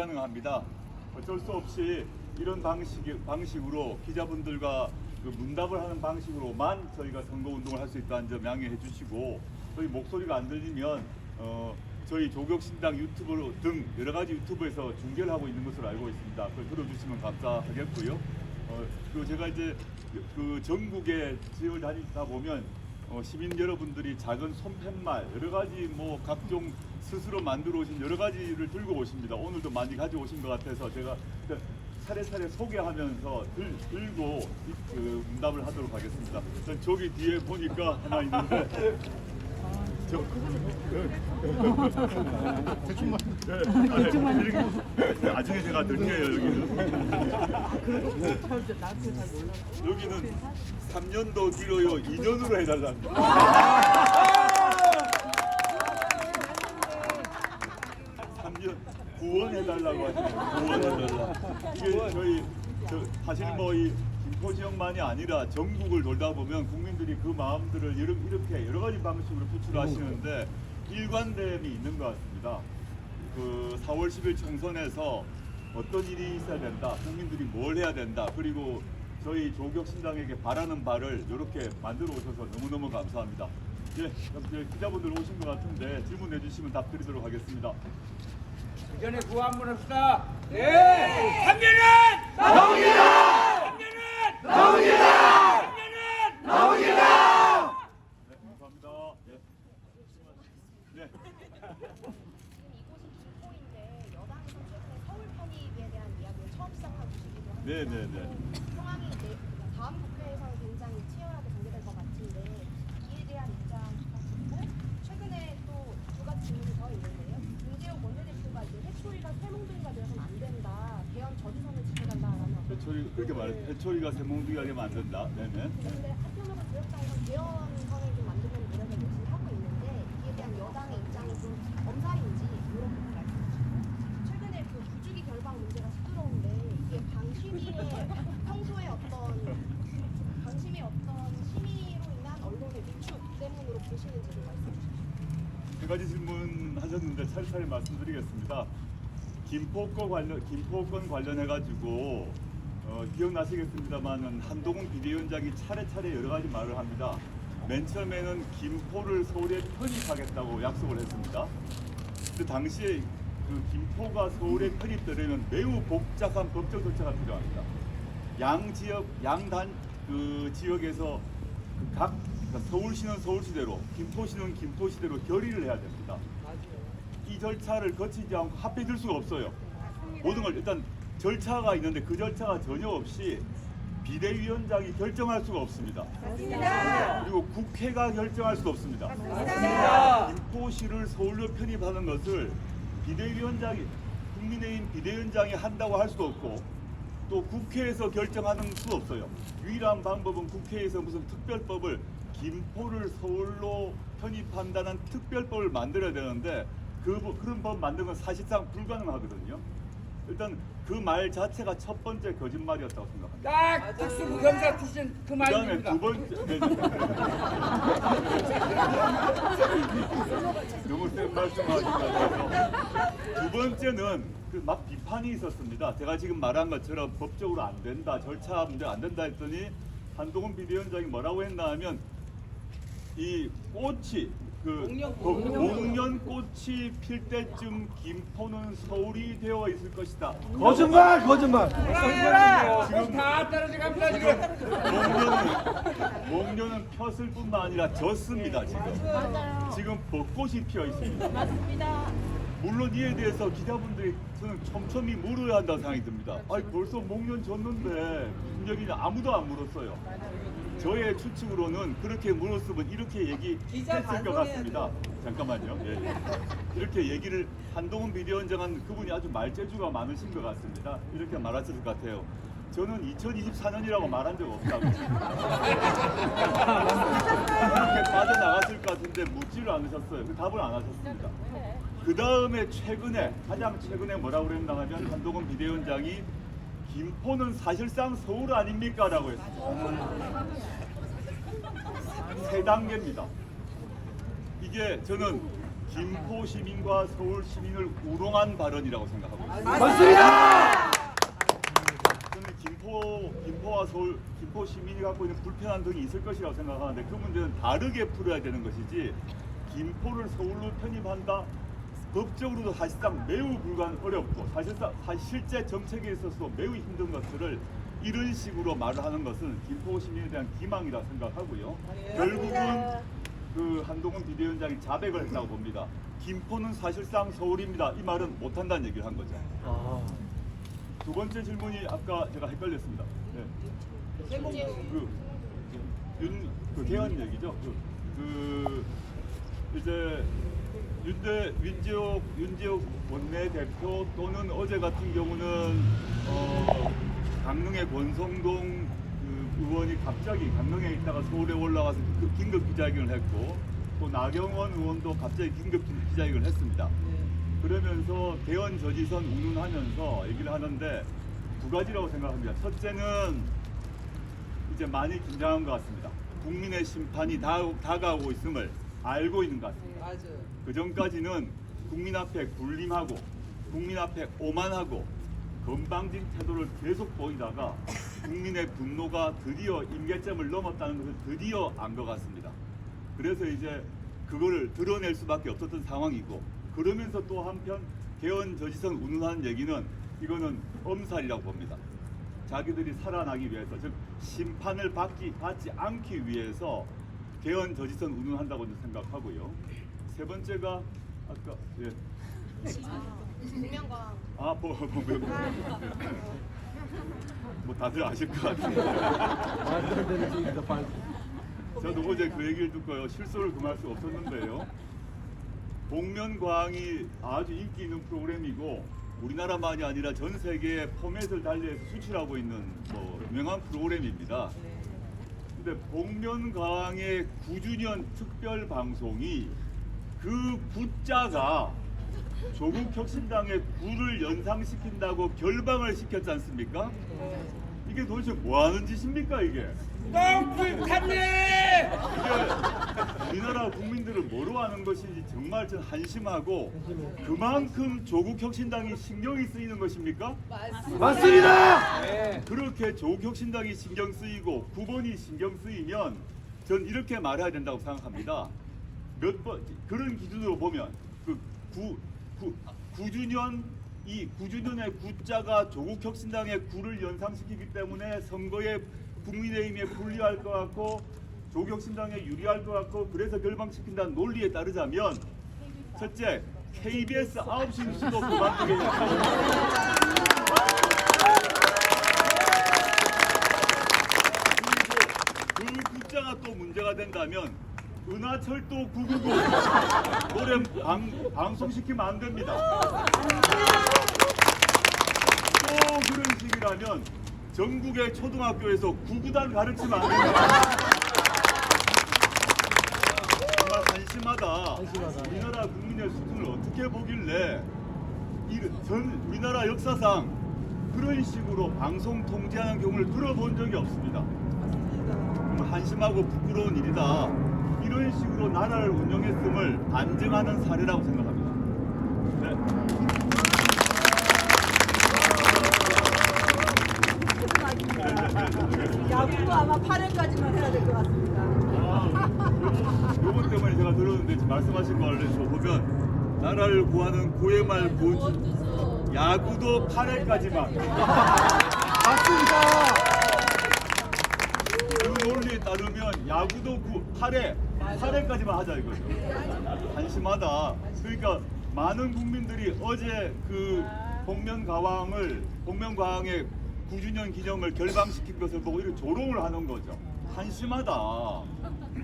가능합니다. 어쩔 수 없이 이런 방식으로 기자분들과 그 문답을 하는 방식으로만 저희가 선거운동을 할 수 있다는 점 양해해 주시고, 저희 목소리가 안 들리면 저희 조국신당 유튜브 등 여러 가지 유튜브에서 중계를 하고 있는 것으로 알고 있습니다. 그걸 들어주시면 감사하겠고요. 그리고 제가 이제 그 전국에 지역을 다니다 보면 시민 여러분들이 작은 손팻말 여러 가지 뭐 각종 스스로 만들어 오신 여러 가지를 들고 오십니다. 오늘도 많이 가져오신 것 같아서 제가 차례차례 소개하면서 들고 그 응답을 하도록 하겠습니다. 저기 뒤에 보니까 하나 있는데 나중에 제가 들게요. 여기는 3년도 길어요. 2년으로 해달랍니다. 3년 구원해달라고 하시네요. 구원해달라. 이게 저희 사실 뭐 이 김포 지역만이 아니라 전국을 돌다 보면 국민들이 그 마음들을 이렇게 여러 가지 방식으로 표출하시는데 일관됨이 있는 것 같습니다. 그 4월 10일 총선에서 어떤 일이 있어야 된다, 국민들이 뭘 해야 된다, 그리고 저희 조국신당에게 바라는 바를 이렇게 만들어 오셔서 너무너무 감사합니다. 예, 기자분들 오신 것 같은데 질문해 주시면 답드리도록 하겠습니다. 그 전에 구호 한번 합시다. 네! 3년은 나옵니다! 3년은 나옵니다! 3년은 나옵니다! 네, 감사합니다. 예. 네. 이곳이 김포인데 여당에서 최근에 서울 편입에 대한 이야기를 처음 시작하시기도 합니다. 네네네. 상황이 다음 국회에서는 굉장히 치열하게 전개될 것 같은데 이에 대한 입장 부탁드리고, 최근에 또 두 가지 질문이 더 있는데요. 윤재욱 원내대표가 이제 해초리가 쇠몽둥이가 되어서는 안 된다, 개헌 저지선을 지켜달라라는 해초리 그렇게 말해. 해초리가 새몽둥이하게 만든다. 네네. 그런데 한편으로 지역당에서 개헌선을 좀 만들려는 노력을 열심히 하고 있는데 이에 대한 여당의 입장이 좀 엄살인지 이런 부분 말씀해 주시고, 최근에 그 부주기 결방 문제가 시끄러운데 이게 평소에 방심의 어떤 심의로 인한 언론의 위축 때문으로 보시는지도 말씀해 주시죠. 세 가지 질문 하셨는데 차례차례 말씀드리겠습니다. 김포권 관련해가지고 기억나시겠습니다만은 한동훈 비대위원장이 차례차례 여러 가지 말을 합니다. 맨 처음에는 김포를 서울에 편입하겠다고 약속을 했습니다. 그 당시에 그 김포가 서울에 편입되려면 매우 복잡한 법적 절차가 필요합니다. 그 지역에서 그러니까 서울시는 서울시대로, 김포시는 김포시대로 결의를 해야 됩니다. 이 절차를 거치지 않고 합의될 수가 없어요. 모든 걸 일단 절차가 있는데 그 절차가 전혀 없이 비대위원장이 결정할 수가 없습니다. 맞습니다. 그리고 국회가 결정할 수도 없습니다. 맞습니다. 김포시를 서울로 편입하는 것을 국민의힘 비대위원장이 한다고 할 수도 없고 또 국회에서 결정하는 수도 없어요. 유일한 방법은 국회에서 무슨 특별법을 김포를 서울로 편입한다는 특별법을 만들어야 되는데 그런 법 만드는 건 사실상 불가능하거든요. 일단 그 말 자체가 첫 번째 거짓말이었다고 생각합니다. 딱 특수무경사 출신 그 그다음에 말입니다. 두 번째 너무 센 말씀하시니까 두 번째는 그 막 비판이 있었습니다. 제가 지금 말한 것처럼 법적으로 안 된다, 절차 문제 안 된다 했더니 한동훈 비대위원장이 뭐라고 했나 하면 이 꽃이 목련꽃이 필 때쯤 김포는 서울이 되어 있을 것이다. 거짓말! 지금 다 떨어져 갑니다 지금. 목련은 폈을 뿐만 아니라 졌습니다. 지금 벚꽃이 피어 있습니다. 맞습니다. 물론 이에 대해서 기자분들이 저는 촘촘히 물어야 한다고 생각이 듭니다. 아니 벌써 목련 졌는데 무슨 얘기냐, 아무도 안 물었어요. 저의 추측으로는 그렇게 물었으면 이렇게 얘기했을 것 같습니다. 잠깐만요. 예. 이렇게 얘기를 한동훈 비대위원장은 그분이 아주 말재주가 많으신 것 같습니다. 이렇게 말하실 것 같아요. 저는 2024년이라고 말한 적 없다고. 그렇게 빠져나갔을 것 같은데 묻지를 않으셨어요. 그 답을 안 하셨습니다. 그 다음에 가장 최근에 뭐라고 그랬나 하면 한동훈 비대위원장이 김포는 사실상 서울 아닙니까? 라고 했습니다. 세 단계입니다. 이게 저는 김포 시민과 서울 시민을 우롱한 발언이라고 생각합니다. 맞습니다. 저는 김포와 서울, 김포 시민이 갖고 있는 불편한 등이 있을 것이라고 생각하는데 그 문제는 다르게 풀어야 되는 것이지 김포를 서울로 편입한다? 법적으로도 사실상 매우 어렵고 사실상 실제 정책에 있어서도 매우 힘든 것들을 이런 식으로 말을 하는 것은 김포 시민에 대한 기망이라 생각하고요. 결국은 그 한동훈 비대위원장이 자백을 했다고 봅니다. 김포는 사실상 서울입니다. 이 말은 못한다는 얘기를 한 거죠. 두 번째 질문이 아까 제가 헷갈렸습니다. 네. 그 개헌 얘기죠. 이제 윤지옥 원내대표 또는 어제 같은 경우는 강릉의 권성동 의원이 갑자기 강릉에 있다가 서울에 올라가서 긴급 기자회견을 했고 또 나경원 의원도 갑자기 긴급 기자회견을 했습니다. 그러면서 개헌 저지선 운운하면서 얘기를 하는데 두 가지라고 생각합니다. 첫째는 이제 많이 긴장한 것 같습니다. 국민의 심판이 다가오고 있음을 알고 있는 것 같습니다. 그 전까지는 국민 앞에 군림하고 국민 앞에 오만하고 건방진 태도를 계속 보이다가 국민의 분노가 드디어 임계점을 넘었다는 것을 드디어 안 것 같습니다. 그래서 이제 그거를 드러낼 수밖에 없었던 상황이고 그러면서 또 한편 개헌 저지선 운운하는 얘기는 이거는 엄살이라고 봅니다. 자기들이 살아나기 위해서 즉 심판을 받지 않기 위해서 개헌 저지선 운운한다고 생각하고요. 세 번째가 아까 공명광. 뭐 다들 아실 것 같은데. 저도 어제 그 얘기를 듣고요. 실소를 금할 수 없었는데요. 복면가왕이 아주 인기 있는 프로그램이고 우리나라만이 아니라 전 세계에 포맷을 달리해서 수출하고 있는 유명한 프로그램입니다. 근데 복면가왕의 9주년 특별 방송이 그 구자가 조국 혁신당의 구를 연상시킨다고 결방을 시켰지 않습니까? 이게 도대체 뭐 하는 짓입니까 이게? 똥불탄네! 이게 우리나라 국민들을 뭐로 하는 것인지 정말 좀 한심하고 그만큼 조국 혁신당이 신경이 쓰이는 것입니까? 맞습니다. 그렇게 조국 혁신당이 신경 쓰이고 9번이 신경 쓰이면 전 이렇게 말해야 된다고 생각합니다. 몇 번 그런 기준으로 보면 그 9주년 이 9주년의 구자가 조국 혁신당의 구를 연상시키기 때문에 선거에 국민의힘에 불리할 것 같고 조국 혁신당에 유리할 것 같고 그래서 결방시킨다는 논리에 따르자면 첫째 KBS 9시 뉴스도 그만두게 그리고 그 구자가 또 문제가 된다면 은하철도 999 노래 방송시키면 안 됩니다. 또 그런 식이라면 전국의 초등학교에서 구구단 가르치면 안 됩니다. 정말 한심하다. 우리나라 국민의 수준을 어떻게 보길래 전 우리나라 역사상 그런 식으로 방송 통제하는 경우를 들어본 적이 없습니다. 정말 한심하고 부끄러운 일이다. 이런 식으로 나라를 운영했음을 반증하는 사례라고 생각합니다. 야구도 아마 8회까지만 해야 될 것 같습니다. 요번 때문에 제가 들었는데 지금 말씀하신 걸 보면 나라를 구하는 고의 말 고주 야구도 8회까지만 맞습니다. 그 논리에 따르면 야구도 8회까지만 하자 이거죠. 한심하다. 그러니까 많은 국민들이 어제 그 복면가왕의 9주년 기념을 결방시킨 것을 보고 이렇게 조롱을 하는 거죠. 한심하다.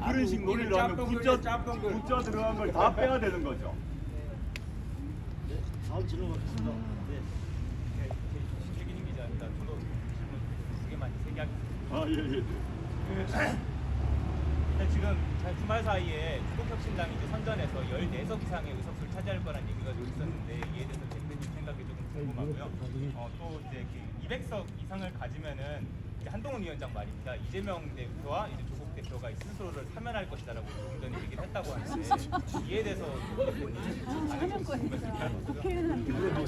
그런 식 논리를 하면 구자 들어간 걸 다 빼야 되는 거죠. 다음 질문 받겠습니다. 최기님 기자입니다. 저도 질문 세 개 하겠습니다. 일단 지금 주말 사이에 조국혁신당이 이제 선전에서 14석 이상의 의석수를 차지할 거라는 얘기가 있었는데 이에 대해서 대표님 생각이 조금 궁금하고요. 또 이제 200석 이상을 가지면은 이제 한동훈 위원장 말입니다. 이재명 대표와 이제 조국 대표가 스스로를 사면할 것이다라고 조금 전에 얘기를 했다고 하는데 이에 대해서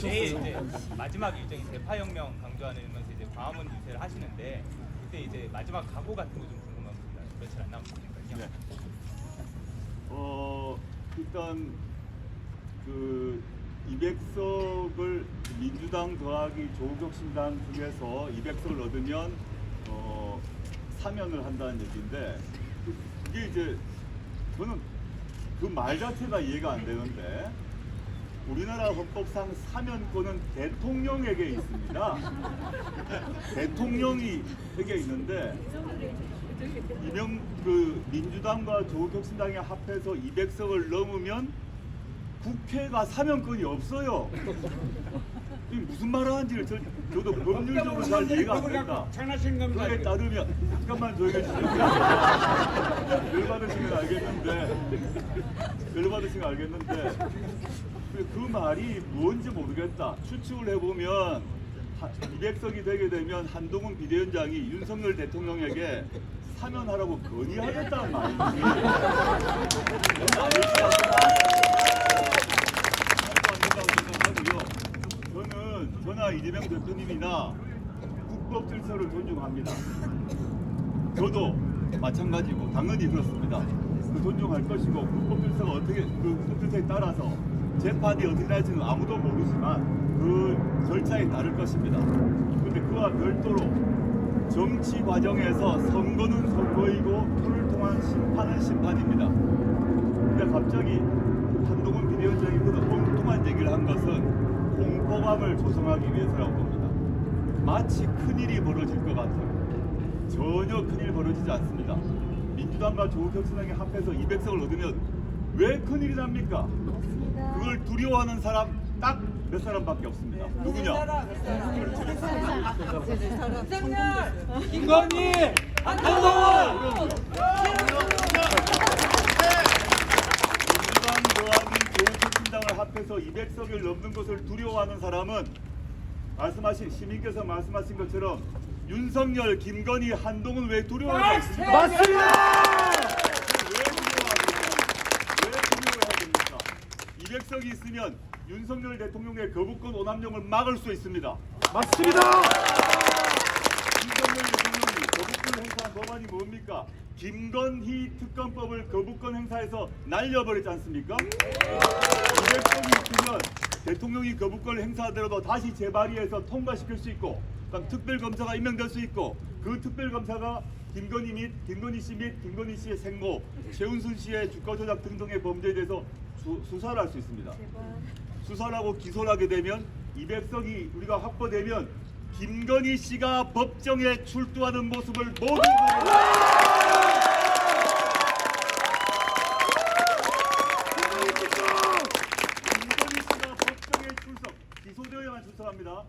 내일 이제 마지막 일정이 대파혁명 강조하면서 이제 광화문 유세를 하시는데 그때 이제 마지막 각오 같은 거 좀 궁금합니다. 며칠 안 남았으니까요. 네. 일단 그 200석을 민주당 더하기 조국혁신당 중에서 200석을 얻으면 사면을 한다는 얘기인데 그게 이제 저는 그 말 자체가 이해가 안 되는데 우리나라 헌법상 사면권은 대통령에게 있습니다. 대통령에게 있는데 그 민주당과 조국혁신당이 합해서 200석을 넘으면 국회가 사면권이 없어요. 이게 무슨 말을 하는지를 저도 법률적으로 잘 이해가 안 된다. 장난치는 겁니다. 그에 따르면 잠깐만 조용히 해주세요. 열받으시면 알겠는데 그 말이 뭔지 모르겠다. 추측을 해보면 200석이 되게 되면 한동훈 비대위원장이 윤석열 대통령에게 사면하라고 건의하겠다는 말인지 저나 이재명 대표님이나 국법 질서를 존중합니다. 저도 마찬가지고 당연히 그렇습니다. 존중할 것이고 국법 질서가 어떻게 그 국법 질서에 따라서 재판이 어떻게 날지는 아무도 모르지만 그 절차에 따를 것입니다. 그런데 그와 별도로 정치 과정에서 선거는 선거이고 표를 통한 심판은 심판입니다. 근데 갑자기 한동훈 비대위원장이 그런 엉뚱한 얘기를 한 것은 공포감을 조성하기 위해서라고 봅니다. 마치 큰일이 벌어질 것 같아요. 전혀 큰일이 벌어지지 않습니다. 민주당과 조국혁신당이 합해서 200석을 얻으면 왜 큰일이 납니까? 그걸 두려워하는 사람 딱 몇 사람밖에 없습니다. 누구냐? 김건희, 한동훈. 민주당 더하기 조국혁신당을 합해서 200석을 넘는 것을 두려워하는 사람은 말씀하신 시민께서 말씀하신 것처럼 윤석열, 김건희, 한동훈 왜 두려워하지 않습니까? 맞습니다. 왜 두려워해야 됩니까? 200석이 있으면 윤석열 대통령의 거부권 오남용을 막을 수 있습니다. 맞습니다. 윤석열 대통령이 거부권 행사한 법안이 뭡니까? 김건희 특검법을 거부권 행사해서 날려버렸지 않습니까? 200석이 있으면 대통령이 거부권을 행사하더라도 다시 재발의해서 통과시킬 수 있고 특별검사가 임명될 수 있고 그 특별검사가 김건희 씨 및 김건희 씨의 생모, 최은순 씨의 주가 조작 등등의 범죄에 대해서 수사를 할 수 있습니다. 수사를 하고 기소를 하게 되면 200석이 우리가 확보되면 김건희 씨가 법정에 출두하는 모습을 모두 보고 김건희 씨가 법정에 출석, 기소되어야만 출석합니다.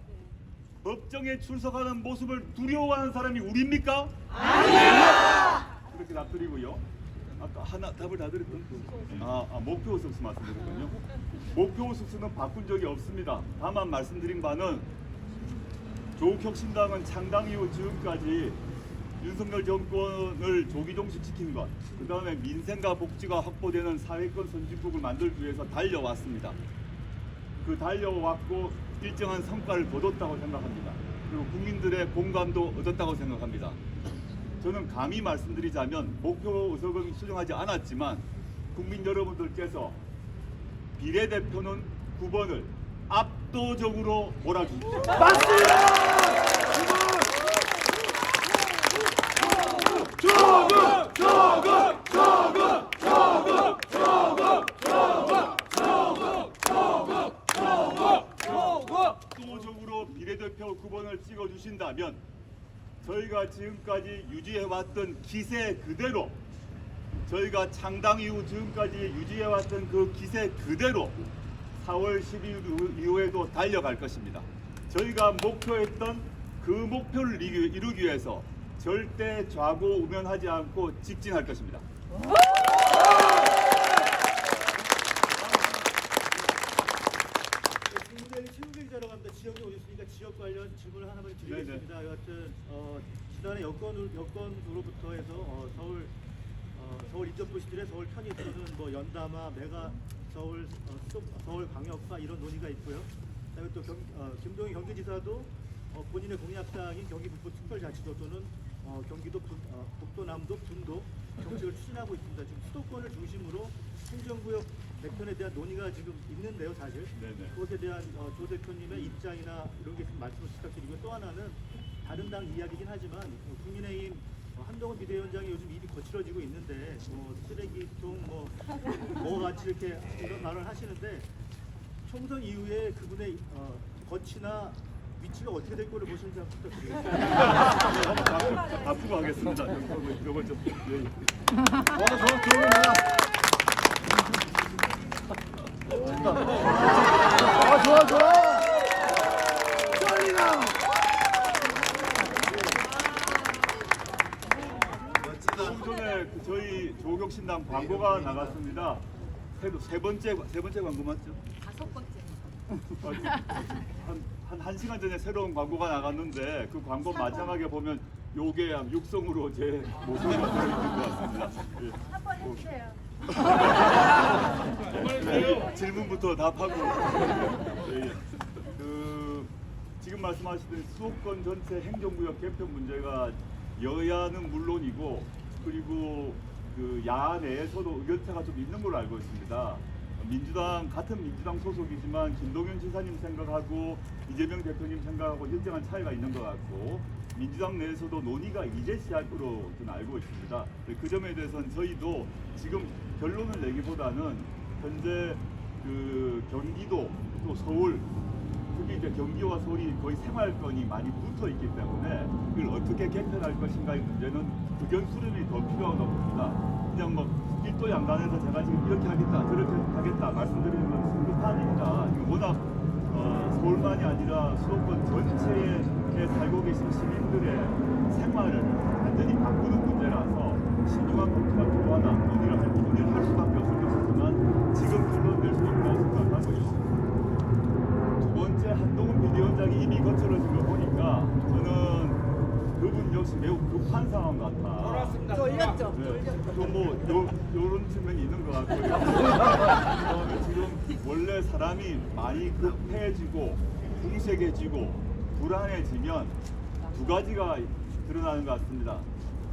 법정에 출석하는 모습을 두려워하는 사람이 우리입니까? 아니야. 그렇게 답드리고요. 아까 하나 답을 다 드렸던 목표 의석수 말씀드렸거든요. 목표 의석수는 바꾼 적이 없습니다. 다만 말씀드린 바는 조국혁신당은 창당 이후 지금까지 윤석열 정권을 조기종식 지킨 것, 그 다음에 민생과 복지가 확보되는 사회권 선진국을 만들기 위해서 달려왔습니다. 그 달려왔고 일정한 성과를 거뒀다고 생각합니다. 그리고 국민들의 공감도 얻었다고 생각합니다. 저는 감히 말씀드리자면 목표 의석은 수정하지 않았지만 국민 여러분들께서 비례대표는 9번을 압도적으로 몰아주십시오. 맞습니다. 압도적으로 비례대표 9번을 찍어주신다면 저희가 지금까지 유지해왔던 기세 그대로, 저희가 창당 이후 지금까지 유지해왔던 그 기세 그대로 4월 12일 이후에도 달려갈 것입니다. 저희가 목표했던 그 목표를 이루기 위해서 절대 좌고우면하지 않고 직진할 것입니다. 국민들이 체육대회 자러 간다 지역에 오셨으니까 지역 관련 질문을 하나만 드리겠습니다. 여하튼 지난해 여권으로부터 해서 서울 인접도시들의 서울 편입도는 뭐 연담화, 메가 서울, 서울 광역화 이런 논의가 있고요. 그다음에 또 김동연 경기지사도 본인의 공약사항인 경기 북부 특별자치도 또는 경기도 북도, 남도, 분도 정책을 추진하고 있습니다. 지금 수도권을 중심으로 행정구역 개편에 대한 논의가 지금 있는데요, 사실. 네네. 그것에 대한 조 대표님의 입장이나 이런 게 있으면 말씀을 부탁드리고요. 또 하나는 다른 당 이야기긴 하지만 국민의힘 한동훈 비대위원장이 요즘 입이 거칠어지고 있는데 쓰레기통 뭐 같이 이렇게 이런 말을 하시는데 총선 이후에 그분의 거치나 위치가 어떻게 될 거를 보시는지 한번 부탁드리겠습니다. 바꾸고 하겠습니다. 이거 좀. 예. 좋아 좋아. 쩔리나. 조금 전에 저희 조국혁신당 광고가 나갔습니다. 세 번째 광고 맞죠? 5번째. 한 시간 전에 새로운 광고가 나갔는데 그 광고 마지막에 보면 요게 육성으로 제 모습이 들어있는 것 같습니다. 예. 한번 해주세요. 질문부터 답하고. 예. 지금 말씀하시던 수도권 전체 행정구역 개편 문제가 여야는 물론이고 그리고 그 야아 내에서도 의견차가 좀 있는 걸로 알고 있습니다. 같은 민주당 소속이지만 김동연 지사님 생각하고 이재명 대표님 생각하고 일정한 차이가 있는 것 같고 민주당 내에서도 논의가 이제 시작으로 저는 알고 있습니다. 그 점에 대해서는 저희도 지금 결론을 내기보다는 현재 그 경기도 또 서울 특히 이제 경기와 서울이 거의 생활권이 많이 붙어 있기 때문에 이걸 어떻게 개편할 것인가의 문제는 의견 수렴이 더 필요하다고 봅니다. 그냥 뭐 일도 양단에서 제가 지금 이렇게 하겠다 저렇게 하겠다 말씀드리는 건 성급하니까 워낙 서울만이 아니라 수도권 전체에 살고 계신 시민들의 생활을 완전히 바꾸는 문제라서 신중한 검토가 필요하다 논의를 할 수밖에 없을 것이지만 지금 결론낼 수 없다고 생각하고 있습니다. 두 번째 한동훈 비대위원장이 이미 거칠어진 거 보니까 저는 그분 역시 매우 급한 상황 같아. 돌았습니다. 졸렸죠? 요런 측면이 있는 것 같고요. 그다음에 지금 원래 사람이 많이 급해지고 궁색해지고 불안해지면 두 가지가 드러나는 것 같습니다.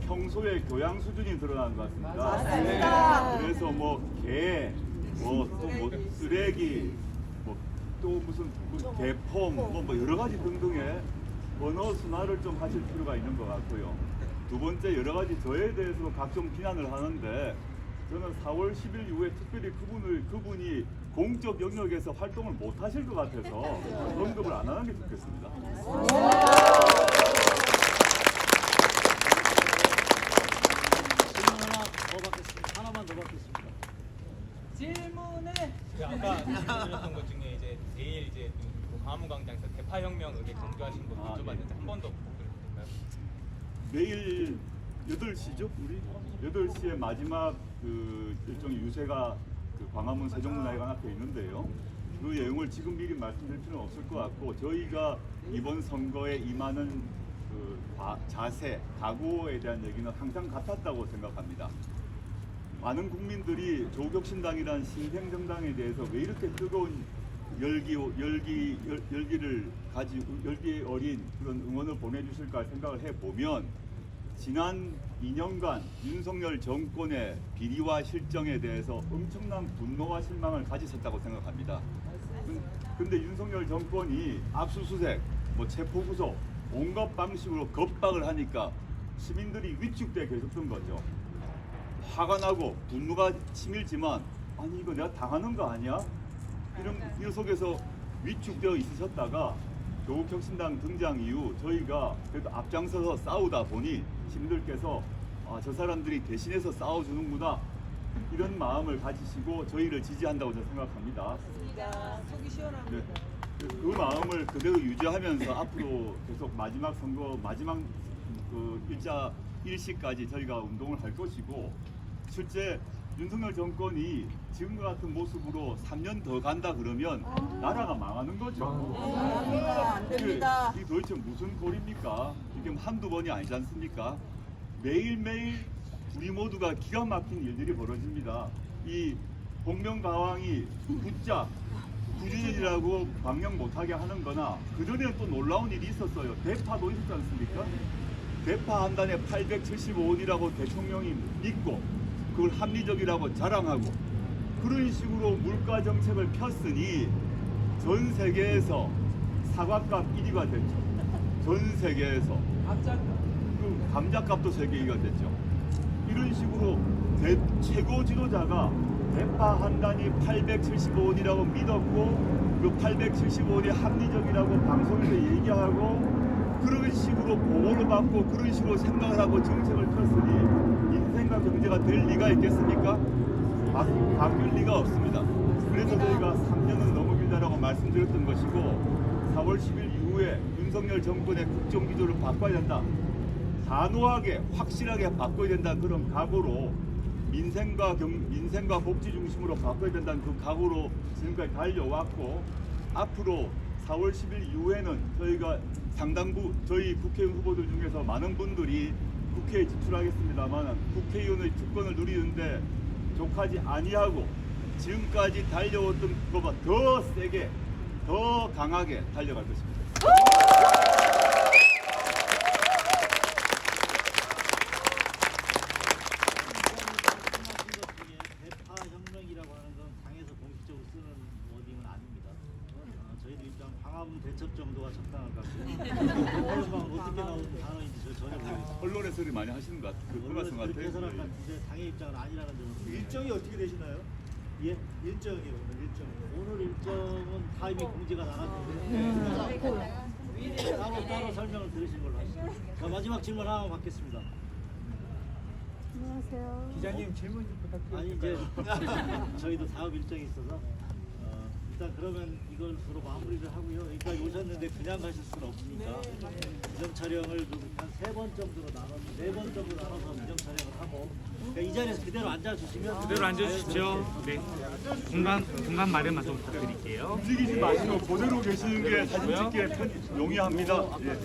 평소에 교양 수준이 드러나는 것 같습니다. 맞습니다. 그래서 쓰레기, 또 무슨 개폼, 여러 가지 등등의 언어 순화를 좀 하실 필요가 있는 것 같고요. 두 번째 여러 가지 저에 대해서 각종 비난을 하는데 저는 4월 10일 이후에 특별히 그분이 공적 영역에서 활동을 못 하실 것 같아서 언급을 안 하는 게 좋겠습니다. 하나만 더 받겠습니다. 질문에 아까 말씀드렸던 것 중에 이제 내일 이제 광화문 광장에서 대파혁명 의회 강조하신 거 여쭤봤는데 한 번 더 부탁드려도 될까요? 내일 8시죠? 우리 8시에 마지막 그 일종의 유세가 그 광화문 세종문화회관 앞에 있는데요. 그 내용을 지금 미리 말씀드릴 필요는 없을 것 같고 저희가 이번 선거에 임하는 그 자세, 각오에 대한 얘기는 항상 같았다고 생각합니다. 많은 국민들이 조국혁신당이라는 신생정당에 대해서 왜 이렇게 뜨거운 열기 어린 그런 응원을 보내주실까 생각을 해보면 지난 2년간 윤석열 정권의 비리와 실정에 대해서 엄청난 분노와 실망을 가지셨다고 생각합니다. 근데 윤석열 정권이 압수수색, 체포구속, 온갖 방식으로 겁박을 하니까 시민들이 위축돼 계셨던 거죠. 화가 나고 분노가 치밀지만 아니 이거 내가 당하는 거 아니야? 이런 속에서 위축되어 있으셨다가 조국혁신당 등장 이후 저희가 그래도 앞장서서 싸우다 보니 시민들께서 저 사람들이 대신해서 싸워주는구나 이런 마음을 가지시고 저희를 지지한다고 저는 생각합니다. 속이 시원합니다. 네. 그 마음을 그대로 유지하면서 앞으로 계속 마지막 선거 그 일시까지 저희가 운동을 할 것이고 실제 윤석열 정권이 지금과 같은 모습으로 3년 더 간다 그러면 나라가 망하는 거죠. 안 됩니다. 이게 도대체 무슨 꼴입니까? 이게 한두 번이 아니지 않습니까? 매일매일 우리 모두가 기가 막힌 일들이 벌어집니다. 이 복면가왕이 붙자 9주년이라고 방영 못하게 하는 거나 그전에는 또 놀라운 일이 있었어요. 대파도 있었지 않습니까? 대파 한 단에 875원이라고 대통령이 믿고 그걸 합리적이라고 자랑하고 그런 식으로 물가 정책을 폈으니 전 세계에서 사과값 1위가 됐죠. 전 세계에서. 그 감자값도 세계 2위가 됐죠. 이런 식으로 최고 지도자가 대파 한 단이 875원이라고 믿었고 그 875원이 합리적이라고 방송에서 얘기하고 그런 식으로 보고를 받고 그런 식으로 생각을 하고 정책을 폈으니 인생과 경제가 될 리가 있겠습니까? 바뀔 리가 없습니다. 그래서 저희가 3년은 너무 길다라고 말씀드렸던 것이고 4월 10일 이후에 윤석열 정권의 국정기조를 바꿔야 된다. 단호하게 확실하게 바꿔야 된다 그런 각오로 민생과 복지 중심으로 바꿔야 된다는 그 각오로 지금까지 달려왔고 앞으로 4월 10일 이후에는 저희가 상당부 저희 국회의원 후보들 중에서 많은 분들이 국회에 진출하겠습니다만 국회의원의 주권을 누리는데 족하지 아니하고 지금까지 달려왔던 것보다 더 세게 더 강하게 달려갈 것입니다. 대파 혁명이라고 하는 건 당에서 공식적으로 쓰는 워딩은 아닙니다. 저희들 입장 방화문 대첩 정도가 적당할 것 같고요. 어떻게 나오는 단어인지 저 전혀 모르겠습니다. 언론의 소리 많이 하시는 것 같아요. 그 말씀 그렇게 같아요. 해서는 같은데 당의 입장은 아니라는 점은 일정이 어떻게 되시나요? 예? 일정이요, 오늘 일정. 오늘 일정은 다 이미 공지가 나갔는데 따로 설명을 들으신 걸로 하시죠. 자, 마지막 질문 하나 받겠습니다. 안녕하세요. 기자님 질문 좀 아니 부탁드립니다. 이제 저희도 사업 일정이 있어서 일단 그러면 이걸로 마무리를 하고요. 여기까지 오셨는데 그냥 가실 수는 없으니까 미정 촬영을 한 3번 정도로 나눠서 미정 촬영을 하고 그러니까 이 자리에서 그대로 앉아주시면 그대로 앉아주십시오. 네. 공간 마련만 좀 부탁드릴게요. 움직이지 마시고 그대로 계시는 게 사진 찍기에 용이합니다. 예.